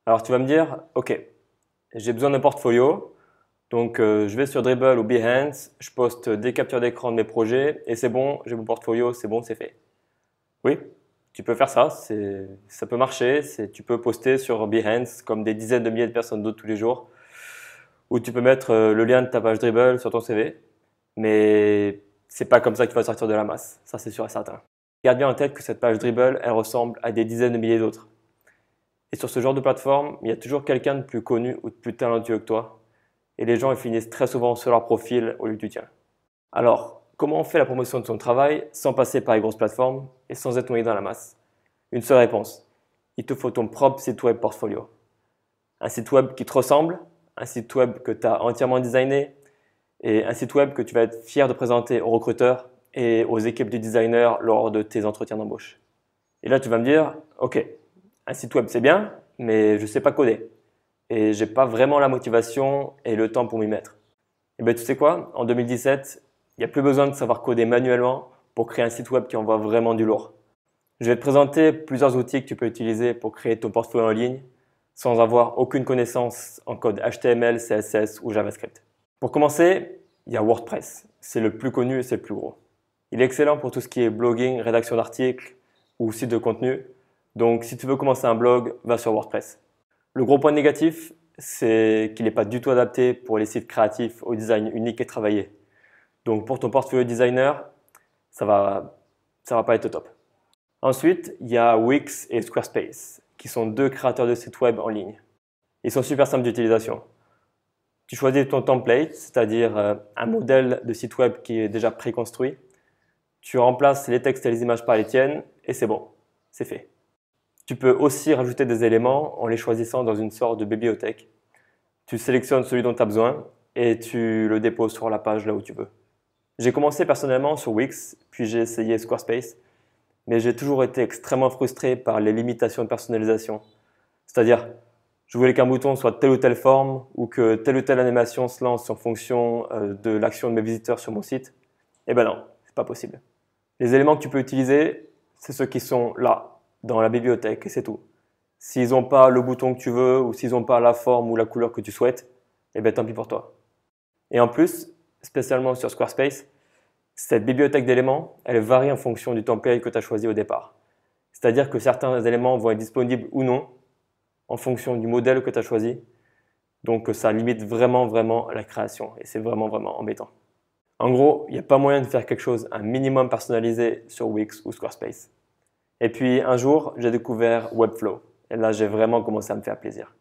Alors tu vas me dire, ok, j'ai besoin d'un portfolio, donc je vais sur Dribbble ou Behance, je poste des captures d'écran de mes projets et c'est bon, j'ai mon portfolio, c'est bon, c'est fait. Oui, tu peux faire ça, ça peut marcher, tu peux poster sur Behance comme des dizaines de milliers de personnes d'autres tous les jours, ou tu peux mettre le lien de ta page Dribbble sur ton CV, mais c'est pas comme ça que tu vas sortir de la masse, ça c'est sûr et certain. Garde bien en tête que cette page Dribbble, elle ressemble à des dizaines de milliers d'autres. Et sur ce genre de plateforme, il y a toujours quelqu'un de plus connu ou de plus talentueux que toi. Et les gens ils finissent très souvent sur leur profil au lieu du tien. Alors, comment on fait la promotion de son travail sans passer par les grosses plateformes et sans être noyé dans la masse? Une seule réponse. Il te faut ton propre site web portfolio. Un site web qui te ressemble, un site web que tu as entièrement designé et un site web que tu vas être fier de présenter aux recruteurs et aux équipes de designers lors de tes entretiens d'embauche. Et là, tu vas me dire, ok, un site web c'est bien, mais je ne sais pas coder et j'ai pas vraiment la motivation et le temps pour m'y mettre. Et bien tu sais quoi, en 2017, il n'y a plus besoin de savoir coder manuellement pour créer un site web qui envoie vraiment du lourd. Je vais te présenter plusieurs outils que tu peux utiliser pour créer ton portfolio en ligne sans avoir aucune connaissance en code HTML, CSS ou JavaScript. Pour commencer, il y a WordPress. C'est le plus connu et c'est le plus gros. Il est excellent pour tout ce qui est blogging, rédaction d'articles ou site de contenu. Donc si tu veux commencer un blog, va sur WordPress. Le gros point négatif, c'est qu'il n'est pas du tout adapté pour les sites créatifs au design unique et travaillé. Donc pour ton portfolio designer, ça va pas être top. Ensuite, il y a Wix et Squarespace, qui sont deux créateurs de sites web en ligne. Ils sont super simples d'utilisation. Tu choisis ton template, c'est-à-dire un modèle de site web qui est déjà préconstruit. Tu remplaces les textes et les images par les tiennes et c'est bon, c'est fait. Tu peux aussi rajouter des éléments en les choisissant dans une sorte de bibliothèque. Tu sélectionnes celui dont tu as besoin et tu le déposes sur la page là où tu veux. J'ai commencé personnellement sur Wix, puis j'ai essayé Squarespace, mais j'ai toujours été extrêmement frustré par les limitations de personnalisation. C'est-à-dire, je voulais qu'un bouton soit de telle ou telle forme ou que telle ou telle animation se lance en fonction de l'action de mes visiteurs sur mon site. Eh ben non, c'est pas possible. Les éléments que tu peux utiliser, c'est ceux qui sont là, dans la bibliothèque, et c'est tout. S'ils n'ont pas le bouton que tu veux, ou s'ils n'ont pas la forme ou la couleur que tu souhaites, eh bien tant pis pour toi. Et en plus, spécialement sur Squarespace, cette bibliothèque d'éléments, elle varie en fonction du template que tu as choisi au départ. C'est-à-dire que certains éléments vont être disponibles ou non, en fonction du modèle que tu as choisi. Donc ça limite vraiment la création, et c'est vraiment embêtant. En gros, il n'y a pas moyen de faire quelque chose un minimum personnalisé sur Wix ou Squarespace. Et puis un jour, j'ai découvert Webflow. Et là, j'ai vraiment commencé à me faire plaisir.